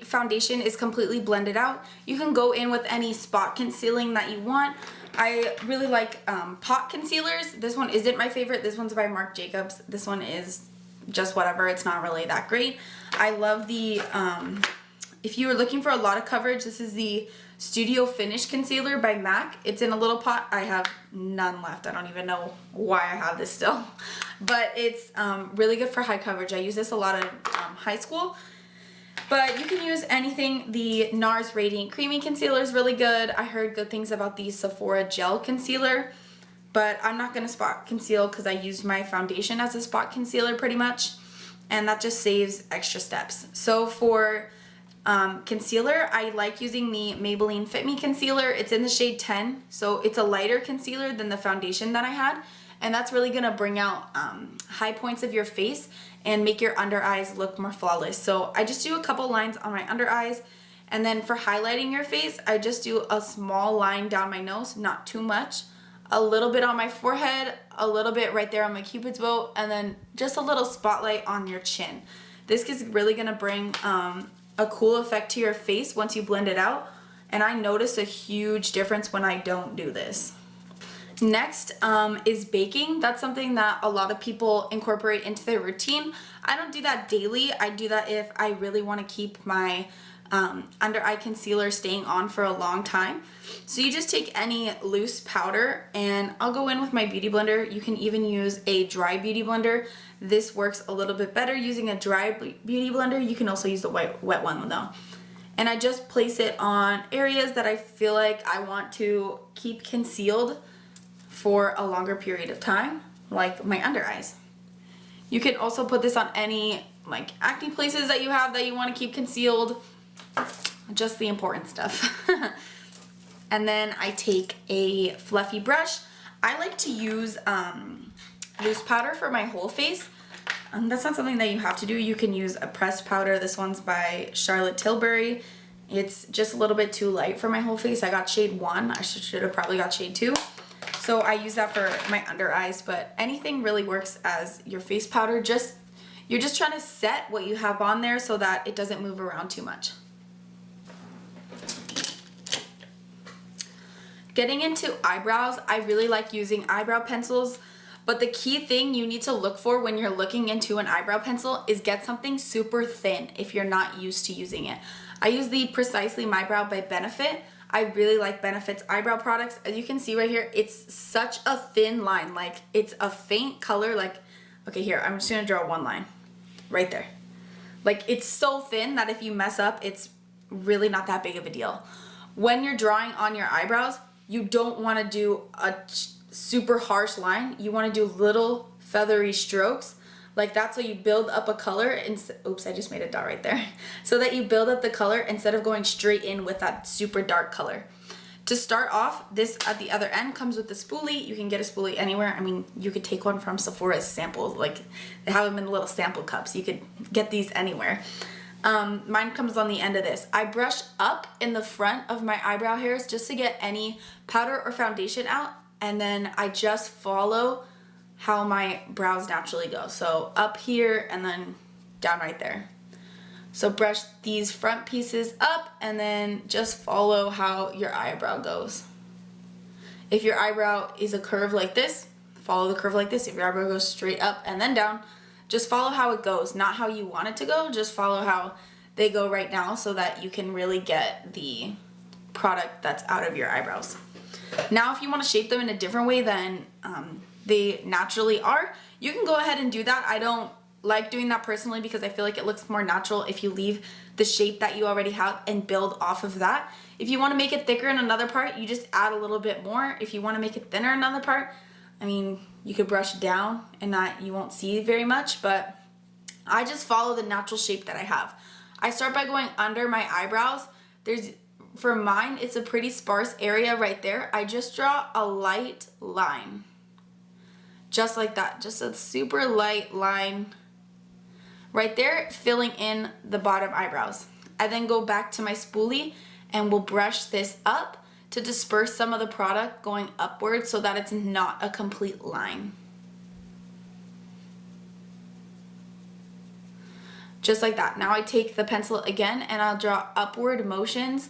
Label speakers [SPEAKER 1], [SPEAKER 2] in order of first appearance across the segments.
[SPEAKER 1] foundation is completely blended out. You can go in with any spot concealing that you want. I really like pot concealers. This one isn't my favorite. This one's by Marc Jacobs. This one is just whatever. It's not really that great. I love the, if you were looking for a lot of coverage, this is the Studio Finish Concealer by MAC. It's in a little pot. I have none left. I don't even know why I have this still. But it's really good for high coverage. I use this a lot in high school. But you can use anything. The NARS Radiant Creamy Concealer is really good. I heard good things about the Sephora Gel Concealer. But I'm not going to spot conceal because I use my foundation as a spot concealer pretty much. And that just saves extra steps. So for concealer, I like using the Maybelline Fit Me Concealer. It's in the shade 10. So it's a lighter concealer than the foundation that I had. And that's really going to bring out high points of your face and make your under eyes look more flawless. So I just do a couple lines on my under eyes. And then for highlighting your face, I just do a small line down my nose, not too much. A little bit on my forehead, a little bit right there on my Cupid's bow, and then just a little spotlight on your chin. This is really going to bring a cool effect to your face once you blend it out. And I notice a huge difference when I don't do this. Next is baking. That's something that a lot of people incorporate into their routine. I don't do that daily. I do that if I really want to keep my under eye concealer staying on for a long time. So you just take any loose powder, and I'll go in with my beauty blender. You can even use a dry beauty blender. This works a little bit better using a dry beauty blender. You can also use the wet one though. And I just place it on areas that I feel like I want to keep concealed for a longer period of time, like my under eyes. You can also put this on any like acne places that you have that you want to keep concealed, just the important stuff. And then I take a fluffy brush. I like to use loose powder for my whole face. That's not something that you have to do. You can use a pressed powder. This one's by Charlotte Tilbury. It's just a little bit too light for my whole face. I got shade 1. I should have probably got shade 2. So I use that for my under eyes, but anything really works as your face powder. You're just trying to set what you have on there so that it doesn't move around too much. Getting into eyebrows, I really like using eyebrow pencils, but the key thing you need to look for when you're looking into an eyebrow pencil is get something super thin if you're not used to using it. I use the Precisely My Brow by Benefit. I really like Benefit's eyebrow products. As you can see right here, it's such a thin line. Like, it's a faint color. Like, okay, here, I'm just gonna draw one line right there. Like, it's so thin that if you mess up, it's really not that big of a deal. When you're drawing on your eyebrows, you don't want to do a super harsh line. You want to do little feathery strokes like that, so you build up a color. And oops, I just made a dot right there. So that you build up the color instead of going straight in with that super dark color. To start off, this at the other end comes with a spoolie. You can get a spoolie anywhere. I mean, you could take one from Sephora's samples. Like, they have them in little sample cups. You could get these anywhere. Mine comes on the end of this. I brush up in the front of my eyebrow hairs just to get any powder or foundation out, and then I just follow how my brows naturally go. So up here and then down right there. So brush these front pieces up and then just follow how your eyebrow goes. If your eyebrow is a curve like this, follow the curve like this. If your eyebrow goes straight up and then down, just follow how it goes, not how you want it to go. Just follow how they go right now so that you can really get the product that's out of your eyebrows. Now, if you want to shape them in a different way than they naturally are, you can go ahead and do that. I don't like doing that personally because I feel like it looks more natural if you leave the shape that you already have and build off of that. If you want to make it thicker in another part, you just add a little bit more. If you want to make it thinner in another part, I mean, you could brush down and that you won't see very much, but I just follow the natural shape that I have. I start by going under my eyebrows. For mine, it's a pretty sparse area right there. I just draw a light line. Just like that, just a super light line right there, filling in the bottom eyebrows. I then go back to my spoolie and we'll brush this up to disperse some of the product going upwards so that it's not a complete line. just like that. Now I take the pencil again and I'll draw upward motions,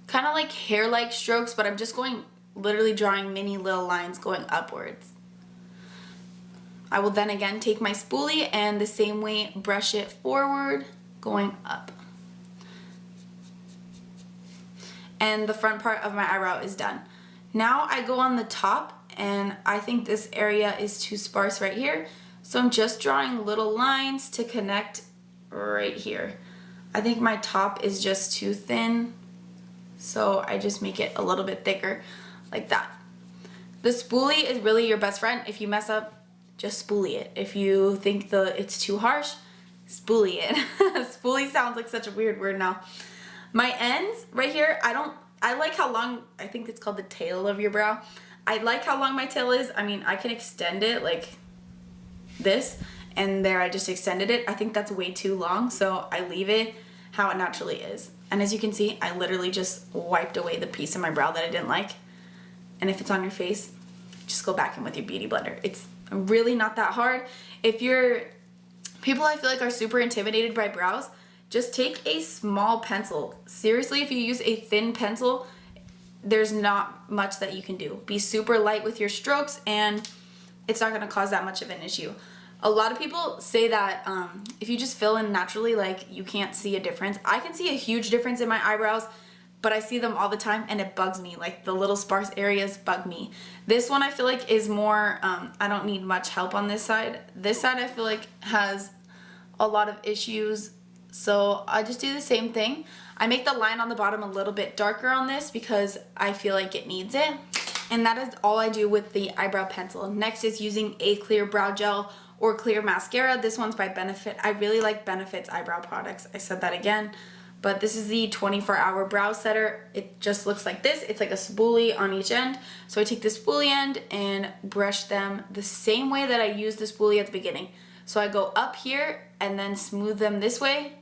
[SPEAKER 1] kind of like hair-like strokes, but I'm just going, literally drawing mini little lines going upwards. I will then again take my spoolie and the same way brush it forward, going up. And the front part of my eyebrow is done. Now I go on the top, and I think this area is too sparse right here, so I'm just drawing little lines to connect right here. I think my top is just too thin, so I just make it a little bit thicker like that. The spoolie is really your best friend. If you mess up, just spoolie it. If you think it's too harsh, spoolie it. Spoolie sounds like such a weird word now. My ends right here, I like how long, I think it's called the tail of your brow. I like how long my tail is. I mean, I can extend it like this, and there I just extended it. I think that's way too long, so I leave it how it naturally is. And as you can see, I literally just wiped away the piece of my brow that I didn't like. And if it's on your face, just go back in with your beauty blender. It's really not that hard. If you're people I feel like are super intimidated by brows, just take a small pencil. Seriously, if you use a thin pencil, there's not much that you can do. Be super light with your strokes and it's not gonna cause that much of an issue. A lot of people say that if you just fill in naturally, like, you can't see a difference. I can see a huge difference in my eyebrows, but I see them all the time and it bugs me. Like, the little sparse areas bug me. This one I feel like is more, I don't need much help on this side. This side I feel like has a lot of issues, so I just do the same thing. I make the line on the bottom a little bit darker on this because I feel like it needs it. And that is all I do with the eyebrow pencil. Next is using a clear brow gel or clear mascara. This one's by Benefit. I really like Benefit's eyebrow products. I said that again. But this is the 24-hour brow setter. It just looks like this. It's like a spoolie on each end. So I take the spoolie end and brush them the same way that I used the spoolie at the beginning. So I go up here and then smooth them this way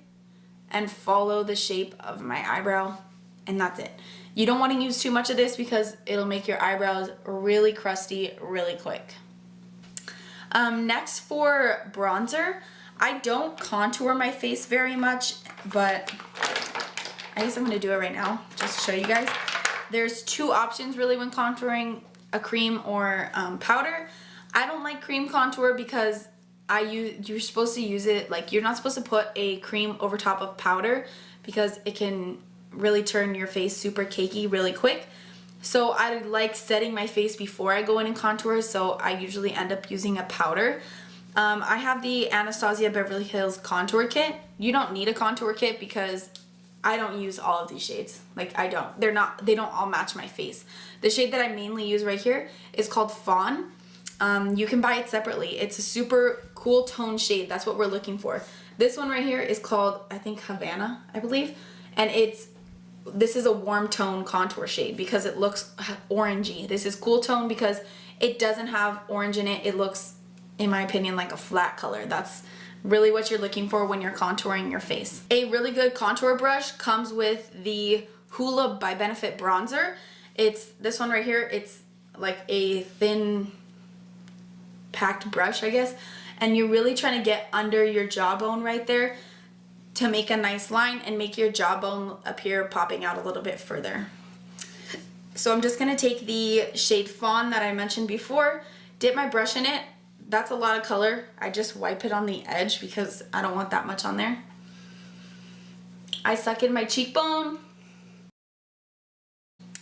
[SPEAKER 1] and follow the shape of my eyebrow, and that's it. You don't want to use too much of this because it'll make your eyebrows really crusty really quick. Next, for bronzer, I don't contour my face very much, but I guess I'm going to do it right now just to show you guys. There's two options really when contouring, a cream or powder. I don't like cream contour because you're supposed to use it, like, you're not supposed to put a cream over top of powder because it can really turn your face super cakey really quick. So I like setting my face before I go in and contour, so I usually end up using a powder. I have the Anastasia Beverly Hills contour kit. You don't need a contour kit because I don't use all of these shades. Like, I don't. They don't all match my face. The shade that I mainly use right here is called Fawn. You can buy it separately. It's a super cool tone shade. That's what we're looking for. This one right here is called, I think, Havana, I believe. And this is a warm tone contour shade because it looks orangey. This is cool tone because it doesn't have orange in it. It looks, in my opinion, like a flat color. That's really what you're looking for when you're contouring your face. A really good contour brush comes with the Hoola by Benefit bronzer. It's this one right here. It's like a thin packed brush, I guess, and you're really trying to get under your jawbone right there to make a nice line and make your jawbone appear popping out a little bit further. So I'm just gonna take the shade Fawn that I mentioned before, dip my brush in it. That's a lot of color. I just wipe it on the edge because I don't want that much on there. I suck in my cheekbone.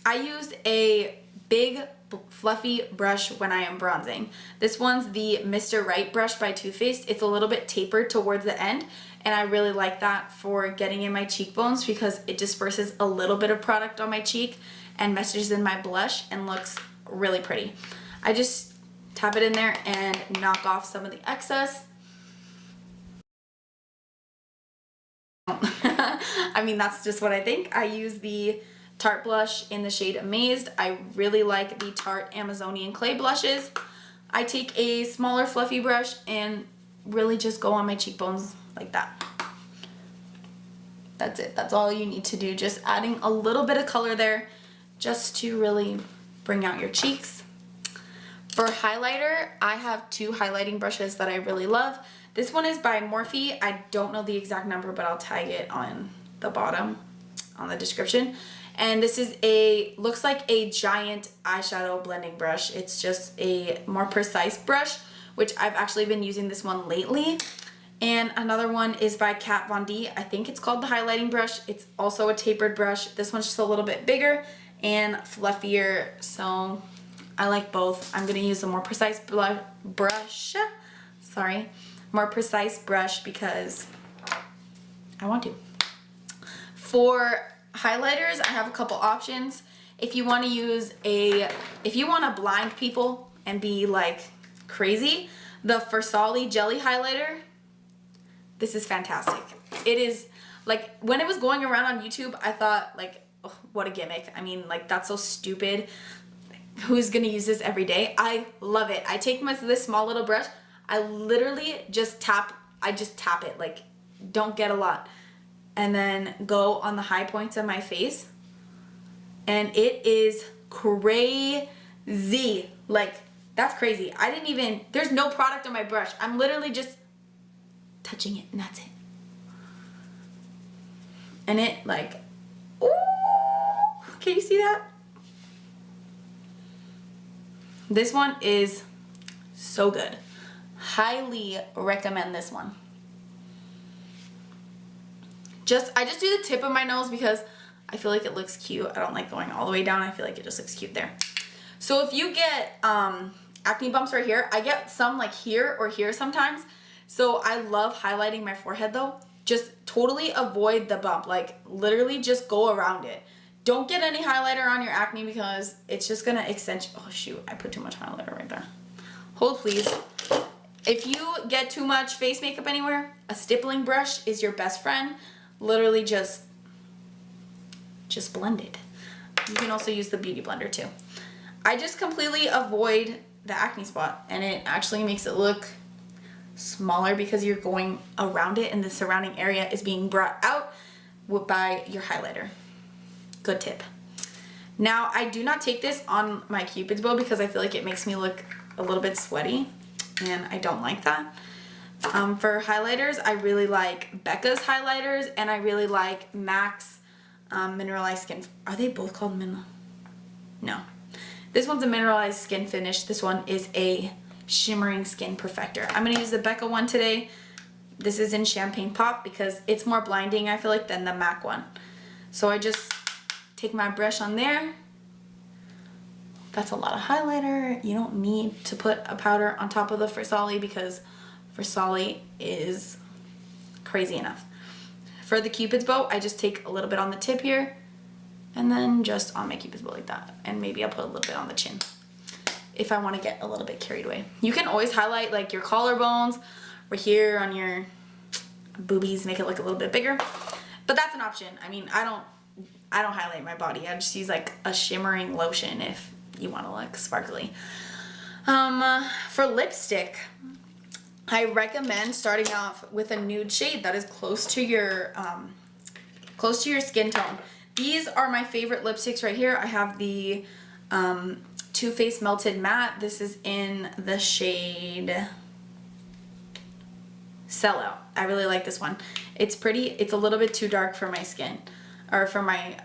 [SPEAKER 1] I use a big fluffy brush when I am bronzing. This one's the Mr. Right brush by Too Faced. It's a little bit tapered towards the end, and I really like that for getting in my cheekbones because it disperses a little bit of product on my cheek and meshes in my blush and looks really pretty. I just tap it in there and knock off some of the excess. I mean, that's just what I think. I use the Tarte blush in the shade Amazed. I really like the Tarte Amazonian Clay blushes. I take a smaller fluffy brush and really just go on my cheekbones like that. That's it. That's all you need to do. Just adding a little bit of color there just to really bring out your cheeks. For highlighter, I have two highlighting brushes that I really love. This one is by Morphe. I don't know the exact number, but I'll tag it on the bottom, on the description. And this is looks like a giant eyeshadow blending brush. It's just a more precise brush, which I've actually been using this one lately. And another one is by Kat Von D. I think it's called the highlighting brush. It's also a tapered brush. This one's just a little bit bigger and fluffier, so I like both. I'm gonna use a more precise brush. Sorry, more precise brush because I want to. For highlighters, I have a couple options. If you want to if you want to blind people and be like crazy, the Versali Jelly Highlighter, this is fantastic. It is, like, when it was going around on YouTube, I thought, like, oh, what a gimmick. I mean, like, that's so stupid. Who's gonna use this every day? I love it. I take this small little brush, I literally just tap it, like, don't get a lot, and then go on the high points of my face, and it is crazy. Like, that's crazy. There's no product on my brush. I'm literally just touching it, and that's it. And it, like, ooh, can you see that? This one is so good. Highly recommend this one. I just do the tip of my nose because I feel like it looks cute. I don't like going all the way down. I feel like it just looks cute there. So if you get acne bumps right here, I get some like here or here sometimes. So I love highlighting my forehead though. Just totally avoid the bump. Like, literally just go around it. Don't get any highlighter on your acne because it's just gonna accentuate. Oh shoot, I put too much highlighter right there. Hold please. If you get too much face makeup anywhere, a stippling brush is your best friend. Literally just blend it. You can also use the beauty blender too. I just completely avoid the acne spot, and it actually makes it look smaller because you're going around it and the surrounding area is being brought out by your highlighter. Good tip. Now, I do not take this on my Cupid's bow because I feel like it makes me look a little bit sweaty, and I don't like that. For highlighters, I really like Becca's highlighters, and I really like MAC's Mineralized Skin. Are they both called Mineral? No. This one's a Mineralized Skin Finish. This one is a Shimmering Skin Perfector. I'm going to use the Becca one today. This is in Champagne Pop because it's more blinding, I feel like, than the MAC one. So I just take my brush on there. That's a lot of highlighter. You don't need to put a powder on top of the Versali because Versali is crazy enough. For the Cupid's bow, I just take a little bit on the tip here and then just on my Cupid's bow like that. And maybe I'll put a little bit on the chin if I want to get a little bit carried away. You can always highlight like your collarbones or here on your boobies, make it look a little bit bigger. But that's an option. I mean, I don't highlight my body. I just use like a shimmering lotion if you want to look sparkly. For lipstick, I recommend starting off with a nude shade that is close to your skin tone. These are my favorite lipsticks right here. I have the Too Faced Melted Matte. This is in the shade Sellout. I really like this one. It's pretty. It's a little bit too dark for my skin, or for my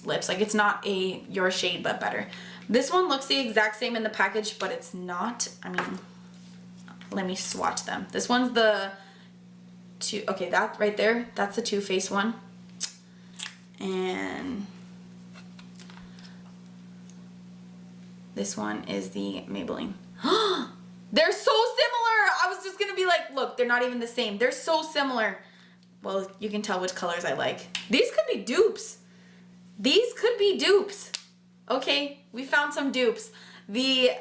[SPEAKER 1] lips. Like, it's not your shade, but better. This one looks the exact same in the package, but it's not. I mean, let me swatch them. This one's okay, that right there, that's the Too Faced one. And this one is the Maybelline. They're so similar! I was just gonna be like, look, they're not even the same. They're so similar. Well, you can tell which colors I like. These could be dupes. These could be dupes. Okay, we found some dupes. The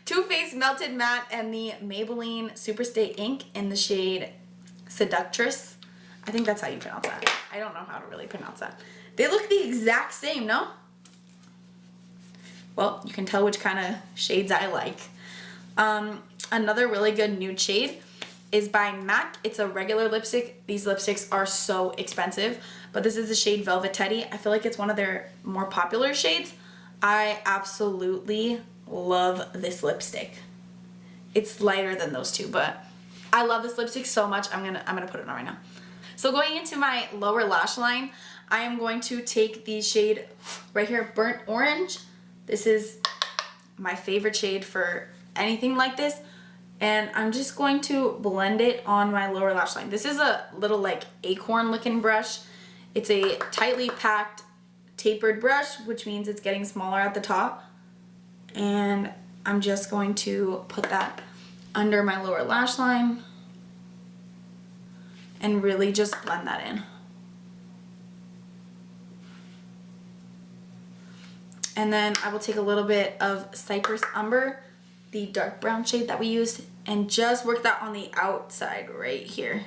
[SPEAKER 1] Too Faced Melted Matte and the Maybelline Superstay Ink in the shade Seductress. I think that's how you pronounce that. I don't know how to really pronounce that. They look the exact same, no? Well, you can tell which kind of shades I like. Another really good nude shade is by MAC. It's a regular lipstick. These lipsticks are so expensive, but this is the shade Velvet Teddy. I feel like it's one of their more popular shades. I absolutely love this lipstick. It's lighter than those two, but I love this lipstick so much. I'm gonna put it on right now. So going into my lower lash line, I am going to take the shade right here, Burnt Orange. This is my favorite shade for anything like this. And I'm just going to blend it on my lower lash line. This is a little like acorn looking brush. It's a tightly packed tapered brush, which means it's getting smaller at the top. And I'm just going to put that under my lower lash line and really just blend that in. And then I will take a little bit of Cypress Umber, the dark brown shade that we used, and just work that on the outside right here.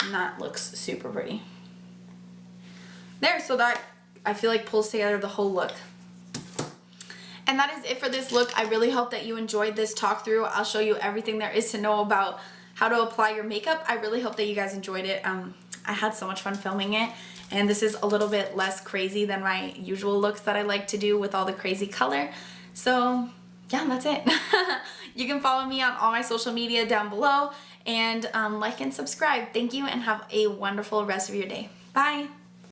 [SPEAKER 1] And that looks super pretty. There, so that I feel like pulls together the whole look. And that is it for this look. I really hope that you enjoyed this talk through. I'll show you everything there is to know about how to apply your makeup. I really hope that you guys enjoyed it. I had so much fun filming it. And this is a little bit less crazy than my usual looks that I like to do with all the crazy color. So yeah, that's it. You can follow me on all my social media down below, and like and subscribe. Thank you and have a wonderful rest of your day. Bye.